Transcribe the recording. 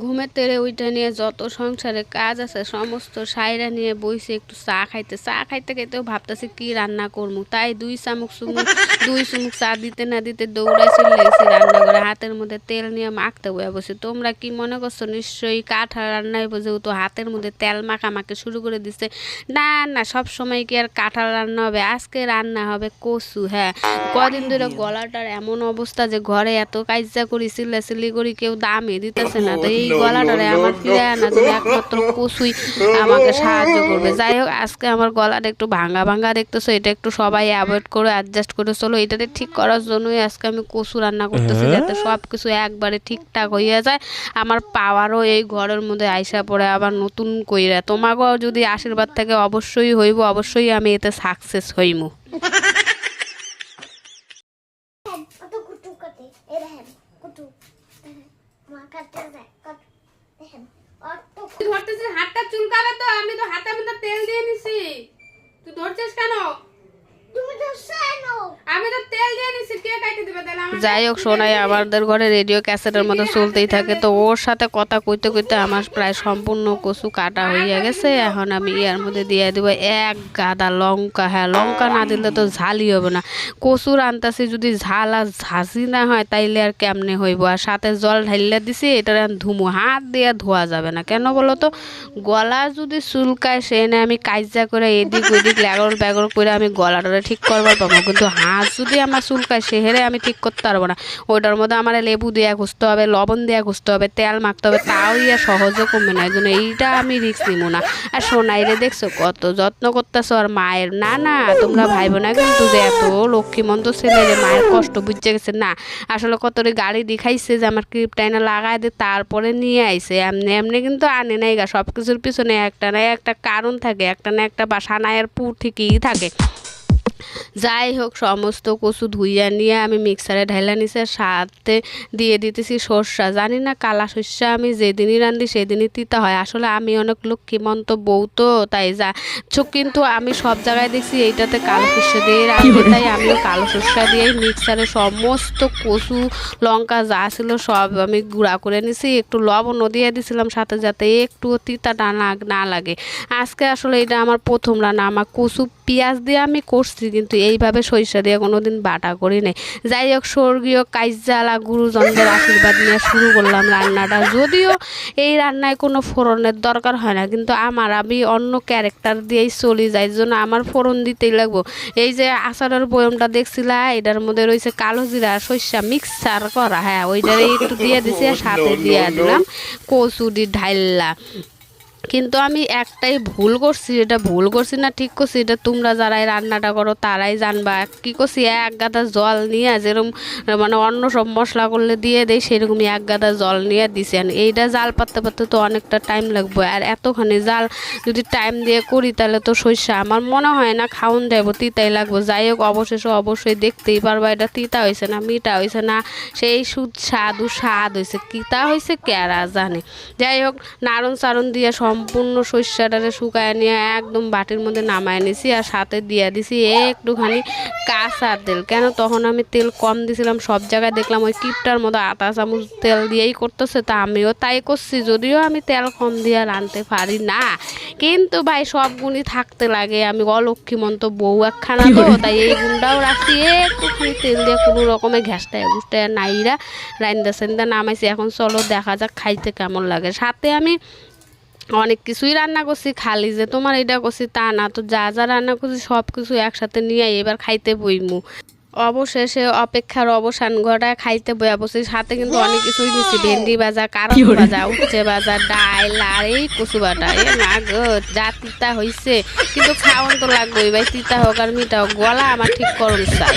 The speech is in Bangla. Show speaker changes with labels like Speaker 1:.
Speaker 1: ঘুমের তেরে ওইটা নিয়ে যত সংসারে কাজ আছে সমস্ত সাইরা নিয়ে বইছে একটু চা খাইতে খাইতেও ভাবতেছি কি রান্না করবো, তাই দুই চুমুক চা দিতে না দিতে দৌড়াই চলে গেছি রান্নাঘরে। হাতের মধ্যে তেল নিয়ে মাখতে বয়ে বসে। তোমরা কি মনে করছো নিশ্চয়ই কাঁঠাল রান্নায় যেহেতু হাতের মধ্যে তেল মাখামাখি শুরু করে দিচ্ছে। না না, সব সময় কি আর কাঁঠাল রান্না হবে? আজকে রান্না হবে কচু। হ্যাঁ, কদিন ধরে গলাটার এমন অবস্থা যে ঘরে এত কাইজা করি চিল্লাচিল্লি করি কেউ দামই দিতেছে না। তো এই গলাটারে আমার ফিরে আনা যদি একমাত্র কচুই আমাকে সাহায্য করবে। যাই হোক, আজকে আমার গলাটা একটু ভাঙা ভাঙা দেখতেছো, এটা একটু সবাই অ্যাভয়েড করে অ্যাডজাস্ট করে চলো। এটাতে ঠিক করার জন্যই আজকে আমি কচু রান্না করতেছি, যাতে সব কিছু একবারে ঠিকঠাক হইয়া যায়। আমার পাওয়ারও এই ঘরের মধ্যে আইসা পড়ে আবার নতুন কইরা। তোমাকেও যদি আশীর্বাদ থেকে অবশ্যই হইব, অবশ্যই আমি এতে সাকসেস হইমু। হাতটা চুলকাবে তো, আমি তো হাতে মধ্যে তেল দিয়ে নিছি। তুই ধরছিস কেন? আমি তো তেল দিয়ে নিছি, কে কাটে দিবে তেল? যাই হোক, সোনাই আমাদের ঘরে রেডিও ক্যাসেটের মতো চলতেই থাকে। তো ওর সাথে কথা কইতে কইতে আমার প্রায় সম্পূর্ণ কচু কাটা হইয়া গেছে। এখন আমি এর মধ্যে দিয়ে দিব এক গাদা লঙ্কা। হ্যাঁ, লঙ্কা না দিলে তো ঝালই হবে না। কচু রান্তাছি যদি ঝাল আর ঝাঁঝি না হয় তাইলে আর কেমনে হইব? আর সাথে জল ঢাইলে দিছি, এটা ধুমু, হাত দিয়ে ধোয়া যাবে না। কেন বলো তো? গলা যদি চুলকায় সে না আমি কাইজা করে এদিক ওইদিক ল্যাগর ব্যাগর করে আমি গলাটা ঠিক করবার পাবো, কিন্তু হাত যদি আমার চুলকায় সেহেরে আমি ঠিক করতে পারবো না। ওইটার মধ্যে আমার লেবু দিয়ে ঘুষতে হবে, লবণ দিয়ে ঘুষতে হবে, তেল মাখতে হবে, তাও ইয়া সহজে কমবে না। এই জন্য এইটা আমি রিস্ক নিব না। আর সোনাইরে দেখছো কত যত্ন করতেছো, আর মায়ের না না তোমরা ভাইবো না কিন্তু যে এত লক্ষ্মীমন্ত ছেলে যে মায়ের কষ্ট বুঝতে গেছে না। আসলে কতরে গাড়ি দেখাইছে যে আমার ক্লিপটাইনা লাগাই দিয়ে তারপরে নিয়ে আইছে, এমনি এমনি কিন্তু আনে নাই গা। সব কিছুর পিছনে একটা না একটা কারণ থাকে, একটা না একটা বাসা নায়ের পুর ঠিকই থাকে। যাই হোক, সমস্ত কচু ধুইয়া নিয়ে আমি মিক্সারে ঢাইলা নিছি, সাথে দিয়ে দিতেছি সর্ষা। জানি না কালা সর্ষা আমি যেদিনই রান্ধি সেদিনই তিতা হয়। আসলে আমি অনেক লক্ষ্মীমন্ত বউ তো, তাই কিন্তু আমি সব জায়গায় দেখছি এইটাতে কালো সর্ষা দিয়ে রান্ধি, তাই আমিও কালো সর্ষা দিয়েই মিক্সারে সমস্ত কচু লঙ্কা যা ছিল সব আমি গুঁড়া করে নিছি। একটু লবণও দিয়ে দিছিলাম সাথে, যাতে একটু তিতাটা না লাগে। আজকে আসলে এটা আমার প্রথম রান্না। আমার কচু পেঁয়াজ দিয়ে আমি করছি, কিন্তু এইভাবে সরিষা দিয়ে কোনোদিন বাটা করি নাই। যাই হোক, স্বর্গীয় কাইজালা গুরুজনদের আশীর্বাদ নিয়ে শুরু করলাম রান্নাটা। যদিও এই রান্নায় কোনো ফোড়নের দরকার হয় না, কিন্তু আমি অন্য ক্যারেক্টার দিয়েই চলি যাই, জন্য আমার ফোড়ন দিতেই লাগবো। এই যে আচারের বয়মটা দেখছিলা, এটার মধ্যে রয়েছে কালো জিরা সরিষা মিক্সার করা। হ্যাঁ, ওইটারে একটু দিয়ে দিছি, আর সাথে দিয়ে দিলাম কচুরি ঢাইলা। কিন্তু আমি একটাই ভুল করছি, এটা ভুল করছি না ঠিক করছি, এটা তোমরা যারাই রান্নাটা করো তারাই জানবা। কি করছি, এক গাদা জল নিয়ে যেরকম মানে অন্য সব মশলা করলে দিয়ে দেয় সেরকমই এক গাদা জল নিয়ে দিছি। এইটা জাল পাততে পারতে তো অনেকটা টাইম লাগবে, আর এতখানি জাল যদি টাইম দিয়ে করি তাহলে তো সর্ষা আমার মনে হয় না খাওন যাবো, তিতাই লাগবো। যাই হোক, অবশেষে অবশ্যই দেখতেই পারবা এটা তিতা হয়েছে না মিঠা হয়েছে না সেই স্বাদ হয়েছে, কিতা হয়েছে কেরা জানে। যাই হোক, নাড়ন চারণ দিয়ে সম্পূর্ণ সর্ষাটারে শুকায় নিয়ে একদম বাটির মধ্যে নামায় নিছি, আর সাথে দিয়ে দিছি একটুখানি কাঁচা তেল। কেন তখন আমি তেল কম দিছিলাম, সব জায়গায় দেখলাম ওই কিপটার মতো আধা চামচ তেল দিয়েই করতেছে, তা আমিও তাই করছি। যদিও আমি তেল কম দিয়ে রাঁধতে পারি না, কিন্তু ভাই সব গুণই থাকতে লাগে। আমি অলক্ষ্মীমন্ত বউ একখানা তো, তাই এই গুণটাও রাখছি। একটুখানি তেল দিয়ে কোনো রকমের ঘ্যাসটায় গুষ্টায় নাইরা রান্দা সেন্দা নামাইছি। এখন চলো দেখা যাক খাইতে কেমন লাগে। সাথে আমি অনেক কিছুই রান্না করছি, খালি যে তোমার এটা করছি তা না। তো যা যা রান্না করছি সব কিছু একসাথে নিয়ে এবার খাইতে বইমু। অবশেষে অপেক্ষার অবসান ঘটায় খাইতে বইয়া বসি। সাথে কিন্তু অনেক কিছুই নিচ্ছি, ভেন্ডি ভাজা, কারণ ভাজা, উচ্ছে ভাজা, ডাল, আর এই কচু বাটা। এ না গো, যা তিতা হয়েছে, কিন্তু খাওয়ান তো লাগবেই ভাই, তিতা হোক আর মিঠা হোক, গলা আমার ঠিক করুন চাই।